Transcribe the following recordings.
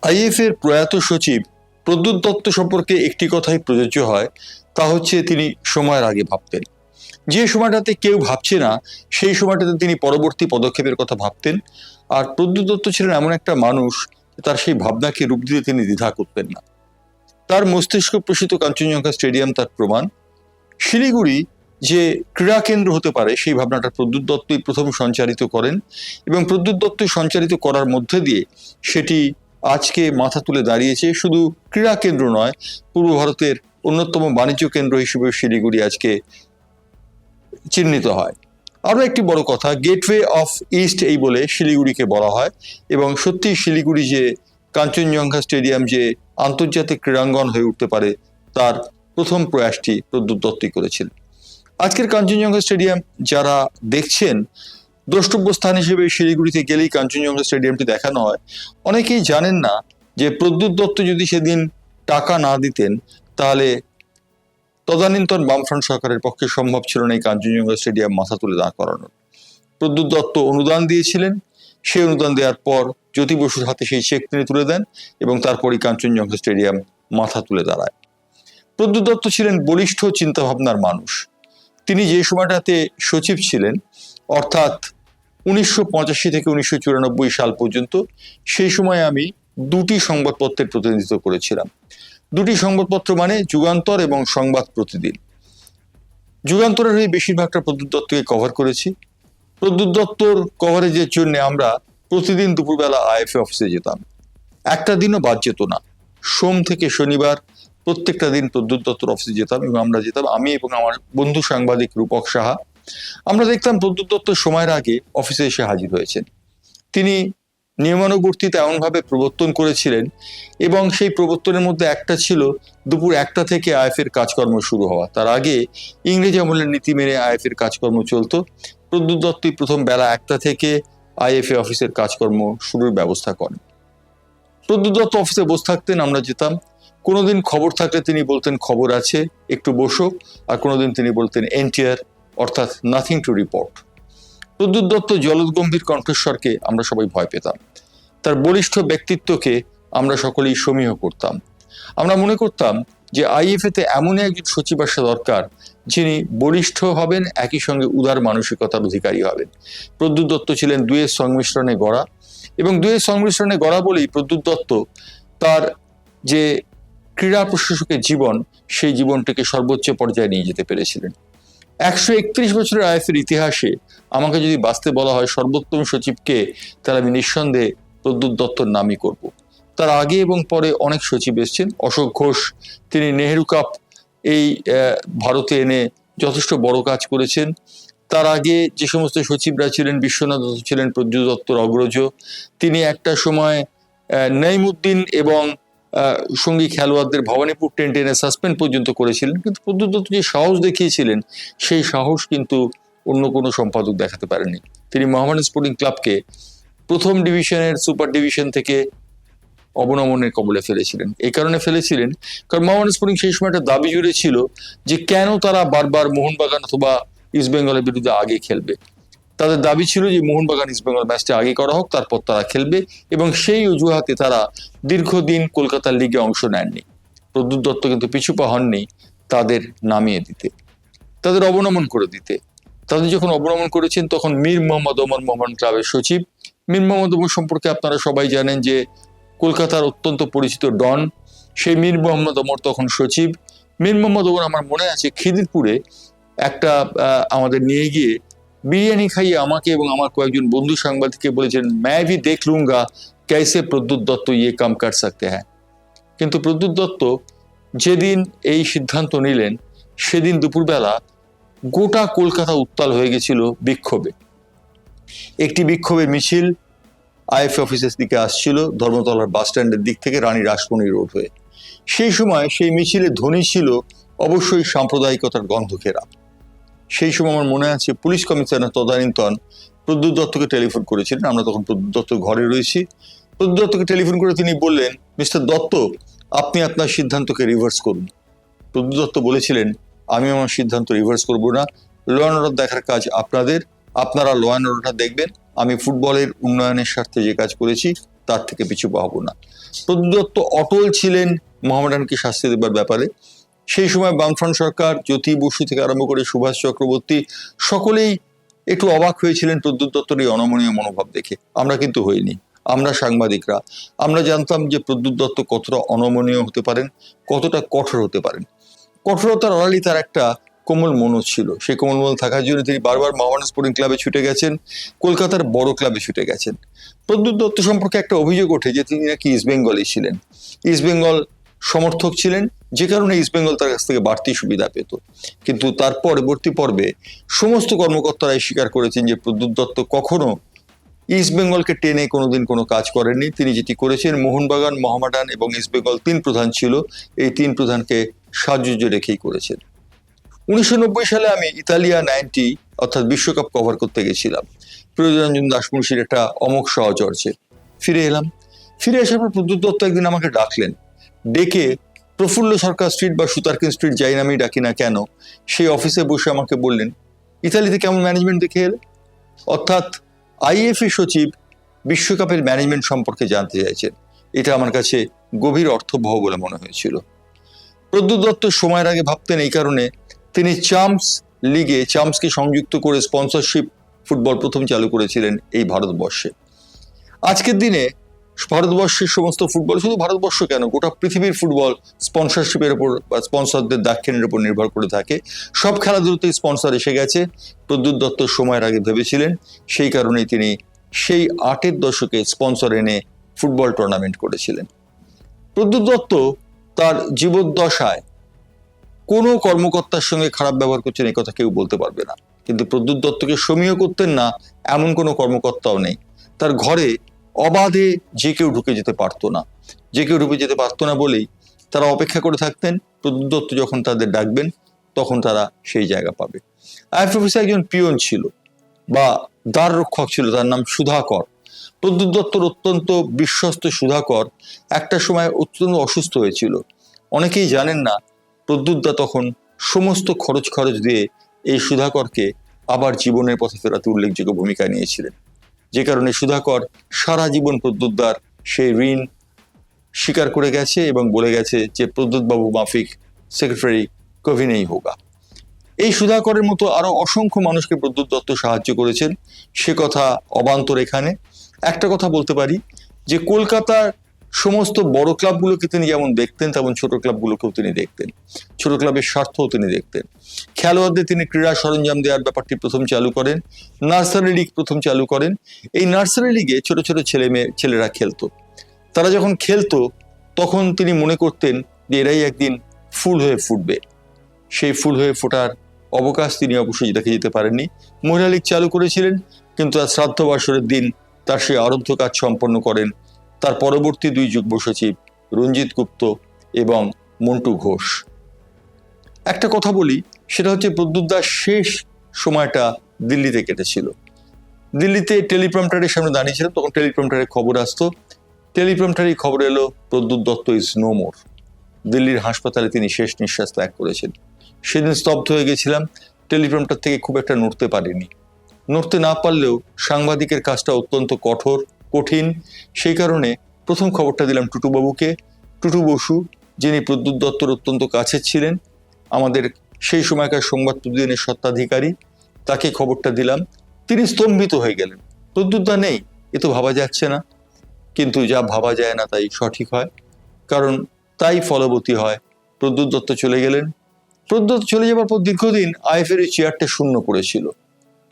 If এর প্রয়াত সচিব প্রদ্যুৎ দত্ত সম্পর্কে একটি কথাই প্রযোজ্য হয়, তা হচ্ছে তিনি সময়ের আগে ভাবতেন। যে সময়টাতে কেউ ভাবছে না সেই সময়টাতে তিনি পরবর্তী পদক্ষেপের কথা ভাবতেন। আর প্রদ্যুৎ দত্ত ছিলেন এমন একটা মানুষ, তার সেই ভাবনাকে রূপ দিতে তিনি দ্বিধা করতেন না। তার মস্তিষ্ক প্রসূত কাঞ্চনজঙ্ঘা স্টেডিয়াম তার প্রমাণ। শিলিগুড়ি যে ক্রীড়া কেন্দ্র হতে পারে সেই ভাবনাটা প্রদ্যুৎ দত্তই প্রথম সঞ্চারিত করেন, এবং প্রদ্যুৎ দত্ত সঞ্চারিত করার মধ্যে দিয়ে সেটি আজকে মাথা তুলে দাঁড়িয়েছে। শুধু ক্রীড়া কেন্দ্র নয়, পূর্ব ভারতের অন্যতম বাণিজ্য কেন্দ্র হিসেবে শিলিগুড়ি আজকে চিহ্নিত হয়। আরো একটি বড় কথা, গেটওয়ে অফ ইস্ট এই বলে শিলিগুড়িকে বলা হয়, এবং সত্যি শিলিগুড়ি যে কাঞ্চনজঙ্ঘা স্টেডিয়াম যে আন্তর্জাতিক ক্রীড়াঙ্গন হয়ে উঠতে পারে, তার প্রথম প্রয়াসটি প্রদ্যুৎ দত্তই করেছিলেন। আজকের কাঞ্চনজঙ্ঘা স্টেডিয়াম যারা দেখছেন, দ্রষ্টব্য স্থান হিসেবে শিলিগুড়িতে গেলেই কাঞ্চনজঙ্ঘা স্টেডিয়ামটি দেখানো হয়। অনেকেই জানেন না যে প্রদ্যুৎ দত্ত যদি সেদিন টাকা না দিতেন, তাহলে তদানীন্তন বামফ্রন্ট সরকারের পক্ষে সম্ভব ছিল না এই কাঞ্চনজঙ্ঘা স্টেডিয়াম মাথা তুলে দাঁড় করানোর। প্রদ্যুৎ দত্ত অনুদান দিয়েছিলেন, সেই অনুদান দেওয়ার পর জ্যোতি বসুর হাতে সেই চেক তিনি তুলে দেন, এবং তারপরই কাঞ্চনজঙ্ঘা স্টেডিয়াম মাথা তুলে দাঁড়ায়। প্রদ্যুৎ দত্ত ছিলেন বলিষ্ঠ চিন্তাভাবনার মানুষ। তিনি যে সময়টাতে সচিব ছিলেন, অর্থাৎ 1985 থেকে 1994 সাল পর্যন্ত, সেই সময় আমি দুটি সংবাদপত্রের প্রতিনিধিত্ব করেছিলাম। দুটি সংবাদপত্র মানে যুগান্তর এবং সংবাদ প্রতিদিন। যুগান্তরের হয়ে বেশিরভাগটা প্রদ্যুৎ দত্তকে কভার করেছি। প্রদ্যুৎ দত্তর কভারেজের জন্য আমরা প্রতিদিন দুপুরবেলা আইএফএ অফিসে যেতাম, একটা দিনও বাদ যেত না। সোম থেকে শনিবার প্রত্যেকটা দিন প্রদ্যুৎ দত্তর অফিসে যেতাম, এবং আমরা যেতাম, আমি এবং আমার বন্ধু সাংবাদিক রূপক সাহা। আমরা দেখতাম প্রদ্যুৎ দত্ত সময়ের আগে অফিসে এসে হাজির হয়েছেন। তিনি নিয়মানুবর্তিতা এমনভাবে প্রবর্তন করেছিলেন, এবং সেই প্রবর্তনের মধ্যে একটা ছিল দুপুর 1টা থেকে আইএফের কাজকর্ম শুরু হওয়া। তার আগে ইংরেজ আমলের নীতি মেনে আইএফের কাজকর্ম চলতো। প্রদ্যুৎ দত্তই প্রথম বেলা 1টা থেকে আইএফএ অফিসের কাজকর্ম শুরুর ব্যবস্থা করেন। প্রদ্যুৎ দত্ত অফিসে বসে থাকতেন, আমরা যেতাম। কোনোদিন খবর থাকলে তিনি বলতেন খবর আছে, একটু বসো, আর কোনোদিন তিনি বলতেন এনটিআর, অর্থাৎ nothing to report. Pradyut Dutta জলদগম্ভীর কণ্ঠস্বরকে আমরা সবাই ভয় পেতাম, তার বলিষ্ঠ ব্যক্তিত্বকে আমরা সকলেই সমীহ করতাম। আমরা মনে করতাম যে আইএফএতে এমনই একজন সচিব আসা দরকার, যিনি বলিষ্ঠ হবেন, একই সঙ্গে উদার মানসিকতার অধিকারী হবেন। প্রদ্যুৎ দত্ত ছিলেন দুয়ের সংমিশ্রণে গড়া, এবং দুয়ের সংমিশ্রণে গড়া বলেই প্রদ্যুৎ দত্ত তার যে ক্রীড়া প্রশাসকের জীবন, সেই জীবনটিকে সর্বোচ্চ পর্যায়ে নিয়ে যেতে পেরেছিলেন। 131 বছরের আইএফের ইতিহাসে আমাকে যদি বাঁচতে বলা হয় সর্বোত্তম সচিবকে, তাহলে আমি নিঃসন্দেহে প্রদ্যুৎ দত্তর নামই করব। তার আগে এবং পরে অনেক সচিব এসেছেন। অশোক ঘোষ, তিনি নেহেরু কাপ এই ভারতে এনে যথেষ্ট বড় কাজ করেছেন। তার আগে যে সমস্ত সচিবরা ছিলেন, বিশ্বনাথ দত্ত ছিলেন প্রদ্যুৎ দত্তর অগ্রজ। তিনি একটা সময় নঈমুদ্দিন এবং সঙ্গী খেলোয়াড়দের ভবানীপুর টেনে সাসপেন্ড পর্যন্ত করেছিলেন। কিন্তু প্রদ্যুৎ দত্ত যে সাহস দেখিয়েছিলেন, সেই সাহস কিন্তু অন্য কোনো সম্পাদক দেখাতে পারেননি। তিনি মোহামেডান স্পোর্টিং ক্লাবকে প্রথম ডিভিশনের সুপার ডিভিশন থেকে অবনমনের কবলে ফেলেছিলেন। এই কারণে ফেলেছিলেন কারণ মোহামেডান স্পোর্টিং সেই সময় একটা দাবি জুড়ে ছিল যে কেন তারা বারবার মোহনবাগান অথবা ইস্টবেঙ্গলের বিরুদ্ধে আগে খেলবে। তাদের দাবি ছিল যে মোহনবাগান ইস্টবেঙ্গল ম্যাচটা আগে করা হোক, তারপর তারা খেলবে, এবং সেই অজুহাতে তারা দীর্ঘদিন কলকাতার লিগে অংশ নেননি। প্রদ্যুৎ দত্ত কিন্তু পিছুপা হননি তাদের নামিয়ে দিতে, তাদের অবনমন করে দিতে। তাদের যখন অবনমন করেছেন, তখন মীর মোহাম্মদ ওমর মোহামেডান ক্লাবের সচিব। মীর মোহাম্মদ ওমর সম্পর্কে আপনারা সবাই জানেন যে কলকাতার অত্যন্ত পরিচিত ডন। সেই মীর মোহাম্মদ ওমর তখন সচিব। মীর মোহাম্মদ ওমর, আমার মনে আছে, খিদিরপুরে একটা আমাদের নিয়ে গিয়ে বিরিয়ানি খাইয়ে আমাকে এবং আমার কয়েকজন বন্ধু সাংবাদিককে বলেছেন, मैं भी देख लूंगा कैसे প্রদ্যুৎ দত্ত ये काम कर सकते हैं। কিন্তু প্রদ্যুৎ দত্ত যেদিন এই সিদ্ধান্ত নিলেন, সেদিন দুপুরবেলা গোটা কলকাতা উত্তাল হয়ে গেছিল বিক্ষোভে। একটি বিক্ষোভের মিছিল আইএফএ অফিসের দিকে আসছিল ধর্মতলার বাস স্ট্যান্ডের দিক থেকে রানী রাসমণি রোড হয়ে। সেই সময় সেই মিছিলের ধ্বনি ছিল অবশ্যই সাম্প্রদায়িকতার গন্ধ ঘেরা। সেই সময় আমার মনে আছে পুলিশ কমিশনার তদানীন্তন প্রদ্যুৎ দত্তকে টেলিফোন করেছিলেন। আমরা তখন প্রদ্যুৎ দত্ত ঘরে রয়েছি। প্রদ্যুৎ দত্তকে টেলিফোন করে তিনি বললেন, মিস্টার দত্ত, আপনি আপনার সিদ্ধান্তকে রিভার্স করুন। প্রদ্যুৎ দত্ত বলেছিলেন, আমি আমার সিদ্ধান্ত রিভার্স করব না, ল অ্যান্ড অর্ডার দেখার কাজ আপনাদের, আপনারা ল অ্যান্ড অর্ডারটা দেখবেন। আমি ফুটবলের উন্নয়নের স্বার্থে যে কাজ করেছি তার থেকে পিছু পাবো না। প্রদ্যুৎ দত্ত অটল ছিলেন মোহামেডানকে শাস্তি দেবার ব্যাপারে। সেই সময় বামফ্রন্ট সরকার, জ্যোতি বসু থেকে আরম্ভ করে সুভাষ চক্রবর্তী, সকলেই একটু অবাক হয়েছিলেন প্রদ্যুৎ দত্তর এই অনমনীয় মনোভাব দেখে। আমরা কিন্তু হইনি, আমরা সাংবাদিকরা আমরা জানতাম যে প্রদ্যুৎ দত্ত কতটা অনমনীয় হতে পারেন, কতটা কঠোর হতে পারেন। কঠোরতার আড়ালেই তার একটা কোমল মনও ছিল। সেই কোমল মন থাকার জন্য তিনি বারবার মোহামেডান স্পোর্টিং ক্লাবে ছুটে গেছেন, কলকাতার বড় ক্লাবে ছুটে গেছেন। প্রদ্যুৎ দত্ত সম্পর্কে একটা অভিযোগ ওঠে যে তিনি নাকি ইস্টবেঙ্গলই ছিলেন, ইস্টবেঙ্গল সমর্থক ছিলেন, যে কারণে ইস্টবেঙ্গল তার কাছ থেকে বাড়তি সুবিধা পেত। কিন্তু তার পরবর্তী পর্বে সমস্ত কর্মকর্তারাই স্বীকার করেছেন যে প্রদ্যুৎ দত্ত কখনো ইস্টবেঙ্গলকে টেনে কোনোদিন কোনো কাজ করেননি। তিনি যেটি করেছেন, মোহনবাগান, মোহামেডান এবং ইস্টবেঙ্গল তিন প্রধান ছিল, এই তিন প্রধানকে সাহায্য রেখেই করেছেন। 1990 সালে আমি ইতালিয়া 90 অর্থাৎ বিশ্বকাপ কভার করতে গেছিলাম প্রিয়রঞ্জন দাসমুন্সির একটা অমোঘ সহচর্যে। ফিরে এলাম, ফিরে আসার পর প্রদ্যুৎ দত্ত একদিন আমাকে ডাকলেন, ডেকে প্রফুল্ল সরকার স্ট্রিট বা সুতারকিন স্ট্রিট যাই নামেই ডাকি না কেন, সেই অফিসে বসে আমাকে বললেন, ইতালিতে কেমন ম্যানেজমেন্ট দেখে এলে? অর্থাৎ আইএফএ সচিব বিশ্বকাপের ম্যানেজমেন্ট সম্পর্কে জানতে চাইছেন। এটা আমার কাছে গভীর অর্থবহ বলে মনে হয়েছিল। প্রদ্যুৎ দত্ত সময়ের আগে ভাবতেন, এই কারণে তিনি চাম্পস লিগে চাম্পসকে সংযুক্ত করে স্পন্সরশিপ ফুটবল প্রথম চালু করেছিলেন এই ভারতবর্ষে। আজকের দিনে ভারতবর্ষের সমস্ত ফুটবল, শুধু ভারতবর্ষ কেন, গোটা পৃথিবীর ফুটবল স্পন্সরশিপের উপর বা স্পন্সরদের দাক্ষিণের উপর নির্ভর করে থাকে। সব খেলাধুলোতেই স্পন্সর এসে গেছে। প্রদ্যুৎ দত্ত সময়ের আগে ভেবেছিলেন, সেই কারণেই তিনি সেই 8-এর দশকে স্পন্সর এনে ফুটবল টুর্নামেন্ট করেছিলেন। প্রদ্যুৎ দত্ত তার জীবদ্দশায় কোনো কর্মকর্তার সঙ্গে খারাপ ব্যবহার করছেন এই কথা কেউ বলতে পারবে না, কিন্তু প্রদ্যুৎ দত্তকে সমীহ করতেন না এমন কোনো কর্মকর্তাও নেই। তার ঘরে অবাধে যে কেউ ঢুকে যেতে পারতো না, যে কেউ ঢুকে যেতে পারতো না বলেই তারা অপেক্ষা করে থাকতেন প্রদ্যুৎ দত্ত যখন তাদের ডাকবেন তখন তারা সেই জায়গা পাবে। আইএফএ অফিসে একজন পিয়ন ছিল বা দ্বার রক্ষক ছিল, তার নাম সুধাকর। প্রদ্যুৎ দত্তর অত্যন্ত বিশ্বস্ত সুধাকর একটা সময় অত্যন্ত অসুস্থ হয়েছিল। অনেকেই জানেন না, প্রদ্যুৎ দা তখন সমস্ত খরচ দিয়ে এই সুধাকরকে আবার জীবনের পথে ফেরাতে উল্লেখযোগ্য ভূমিকা নিয়েছিলেন, যে কারণে সুধাকর সারা জীবন প্রদ্যুৎ দার সেই ঋণ স্বীকার করে গেছে এবং বলে গেছে যে প্রদ্যুৎ বাবু মাফিক সেক্রেটারি কভি নেই হোগা। এই সুধাকরের মতো আরো অসংখ্য মানুষকে প্রদ্যুৎ দত্ত সাহায্য করেছেন, সে কথা অবান্তর। এখানে একটা কথা বলতে পারি যে কলকাতার সমস্ত বড় ক্লাবগুলোকে তিনি যেমন দেখতেন, তেমন ছোট ক্লাবগুলোকেও তিনি দেখতেন, ছোট ক্লাবের স্বার্থও তিনি দেখতেন। খেলোয়াড়দের তিনি ক্রীড়া সরঞ্জাম দেওয়ার ব্যাপারটি প্রথম চালু করেন, নার্সারি লিগ প্রথম চালু করেন। এই নার্সারি লিগে ছোট ছোট ছেলেরা খেলতো। তারা যখন খেলতো তখন তিনি মনে করতেন যে এরাই একদিন ফুল হয়ে ফুটবে। সেই ফুল হয়ে ফোটার অবকাশ তিনি অবশ্যই দেখে যেতে পারেননি। মহিলা লীগ চালু করেছিলেন, কিন্তু তার শ্রাদ্ধ বাসরের দিন তার সেই আরাধ্য কাজ সম্পন্ন করেন তার পরবর্তী দুই যুগ্ম সচিব রঞ্জিত গুপ্ত এবং মন্টু ঘোষ। একটা কথা বলি, সেটা হচ্ছে প্রদ্যুৎ দার শেষ সময়টা দিল্লিতে কেটেছিল। দিল্লিতে টেলিপ্রম্পটারের সামনে দাঁড়িয়েছিলাম, তখন টেলিপ্রম্পটারে খবর আসতো, টেলিপ্রম্পটারেই খবর এলো Pradyut Dutta is no more. দিল্লির হাসপাতালে তিনি শেষ নিঃশ্বাস ত্যাগ করেছেন। সেদিন স্তব্ধ হয়ে গেছিলাম, টেলিপ্রম্পটার থেকে খুব একটা নড়তে পারিনি। নড়তে না পারলেও সাংবাদিকের কাজটা অত্যন্ত কঠিন, সেই কারণে প্রথম খবরটা দিলাম টুটুবাবুকে। টুটু বসু, যিনি প্রদ্যুৎ দত্তর অত্যন্ত কাছের ছিলেন, আমাদের সেই সময়কার সংবাদ প্রতিদিনের স্বত্বাধিকারী, তাকে খবরটা দিলাম। তিনি স্তম্ভিত হয়ে গেলেন। প্রদ্যুৎ দা নেই, এ তো ভাবা যাচ্ছে না। কিন্তু যা ভাবা যায় না তাই সঠিক হয়, কারণ তাই ফলবতী হয়। প্রদ্যুৎ দত্ত চলে গেলেন। প্রদ্যুৎ চলে যাবার পর দীর্ঘদিন আইএফএর চেয়ারটা শূন্য পড়েছিল।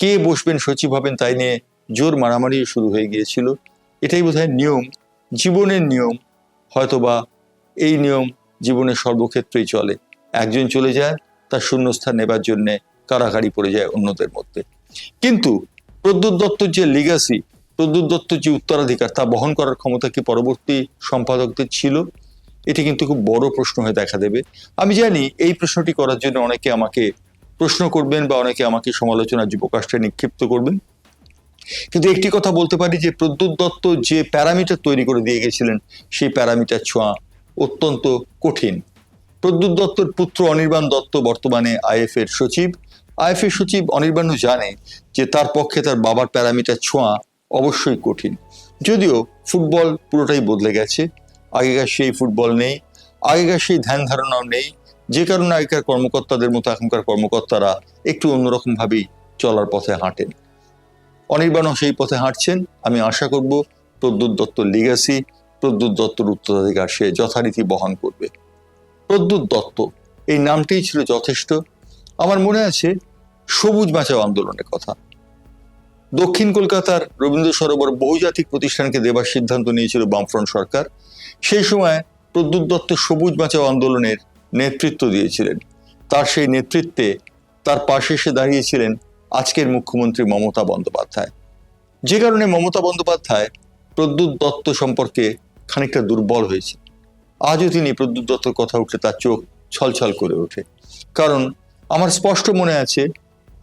কে বসবেন, সচিব হবেন, তাই নিয়ে জোর মারামারি শুরু হয়ে গিয়েছিল। এটাই বোধহয় নিয়ম, জীবনের নিয়ম। হয়তোবা এই নিয়ম জীবনের সর্বক্ষেত্রেই চলে। একজন চলে যায়, তার শূন্যস্থান নেবার জন্য কারাকারি পড়ে যায় অন্যদের মধ্যে। কিন্তু প্রদ্যুৎ দত্তর যে লিগাসি, প্রদ্যুৎ দত্তর যে উত্তরাধিকার, তা বহন করার ক্ষমতা কি পরবর্তী সম্পাদকদের ছিল? এটি কিন্তু খুব বড় প্রশ্ন হয়ে দেখা দেবে। আমি জানি এই প্রশ্নটি করার জন্য অনেকে আমাকে প্রশ্ন করবেন বা অনেকে আমাকে সমালোচনার যুবকাষ্ঠে নিক্ষিপ্ত করবেন, কিন্তু একটি কথা বলতে পারি যে প্রদ্যুৎ দত্ত যে প্যারামিটার তৈরি করে দিয়ে গেছিলেন, সেই প্যারামিটার ছোঁয়া অত্যন্ত কঠিন। প্রদ্যুৎ দত্তর পুত্র অনির্বাণ দত্ত বর্তমানে আইএফএর সচিব। আইএফএর সচিব অনির্বাণও জানে যে তার পক্ষে তার বাবার প্যারামিটার ছোঁয়া অবশ্যই কঠিন। যদিও ফুটবল পুরোটাই বদলে গেছে, আগেকার সেই ফুটবল নেই, আগেকার সেই ধ্যান ধারণাও নেই, যে কারণে আগেকার কর্মকর্তাদের মতো এখনকার কর্মকর্তারা একটু অন্যরকম ভাবেই চলার পথে হাঁটেন। অনির্বাণও সেই পথে হাঁটছেন। আমি আশা করব প্রদ্যুৎ দত্ত লিগ্যাসি, প্রদ্যুৎ দত্তর উত্তরাধিকার সে যথারীতি বহন করবে। প্রদ্যুৎ দত্ত এই নামটিই ছিল যথেষ্ট। আমার মনে আছে সবুজ বাঁচাও আন্দোলনের কথা। দক্ষিণ কলকাতার রবীন্দ্র সরোবর বহুজাতিক প্রতিষ্ঠানকে দেবার সিদ্ধান্ত নিয়েছিল বামফ্রন্ট সরকার। সেই সময় প্রদ্যুৎ দত্ত সবুজ বাঁচাও আন্দোলনের নেতৃত্ব দিয়েছিলেন। তার সেই নেতৃত্বে তার পাশে এসে দাঁড়িয়েছিলেন আজকের মুখ্যমন্ত্রী মমতা বন্দ্যোপাধ্যায়। যে কারণে মমতা বন্দ্যোপাধ্যায় প্রদ্যুৎ দত্ত সম্পর্কে খানিকটা দুর্বল হয়েছে। আজও তিনি প্রদ্যুৎ দত্তর কথা উঠলে তার চোখ ছলছল করে ওঠে। কারণ আমার স্পষ্ট মনে আছে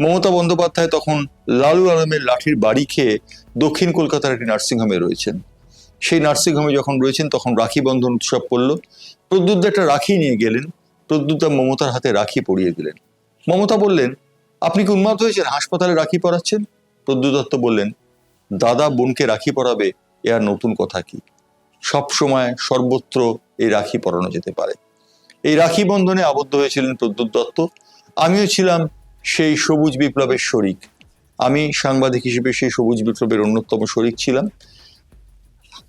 মমতা বন্দ্যোপাধ্যায় তখন লালু আলমের লাঠির বাড়ি খেয়ে দক্ষিণ কলকাতার একটি নার্সিংহোমে রয়েছেন। সেই নার্সিংহোমে যখন রয়েছেন তখন রাখি বন্ধন উৎসব পড়ল। প্রদ্যুৎ দা একটা রাখি নিয়ে গেলেন, প্রদ্যুৎ দা মমতার হাতে রাখি পরিয়ে দিলেন। মমতা বললেন, আপনি কি উন্মাদ হয়েছেন, হাসপাতালে রাখি পরাচ্ছেন? প্রদ্যুৎ দত্ত বললেন, দাদা বোনকে রাখি পরাবে এ আর নতুন কথা কি? সব সময় সর্বত্র এই রাখি পরানো যেতে পারে। এই রাখি বন্ধনে আবদ্ধ হয়েছিলেন প্রদ্যুৎ দত্ত। আমিও ছিলাম সেই সবুজ বিপ্লবের শরিক। আমি সাংবাদিক হিসেবে সেই সবুজ বিপ্লবের অন্যতম শরিক ছিলাম।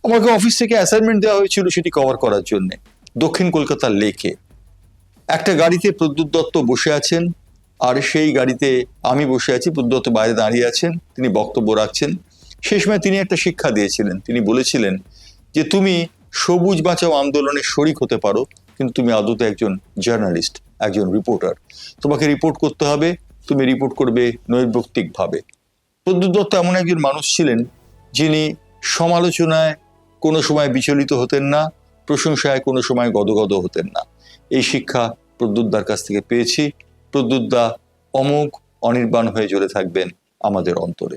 আমাকে অফিস থেকে অ্যাসাইনমেন্ট দেওয়া হয়েছিল সেটি কভার করার জন্য। দক্ষিণ কলকাতার লেকে একটা গাড়িতে প্রদ্যুৎ দত্ত বসে আছেন, আর সেই গাড়িতে আমি বসে আছি। প্রদ্যুৎ দত্ত বাইরে দাঁড়িয়ে আছেন, তিনি বক্তব্য রাখছেন। সেই সময় তিনি একটা শিক্ষা দিয়েছিলেন। তিনি বলেছিলেন যে তুমি সবুজ বাঁচাও আন্দোলনের শরিক হতে পারো, কিন্তু তুমি আদতে একজন জার্নালিস্ট, একজন রিপোর্টার। তোমাকে রিপোর্ট করতে হবে, তুমি রিপোর্ট করবে নৈর্ব্যক্তিকভাবে। প্রদ্যুৎ দত্ত এমন একজন মানুষ ছিলেন যিনি সমালোচনায় কোনো সময় বিচলিত হতেন না, প্রশংসায় কোনো সময় গদগদ হতেন না। এই শিক্ষা প্রদ্যুৎ দার কাছ থেকে পেয়েছি। প্রদ্যুৎ দা অমোঘ অনির্বাণ হয়ে জ্বলে থাকবেন আমাদের অন্তরে।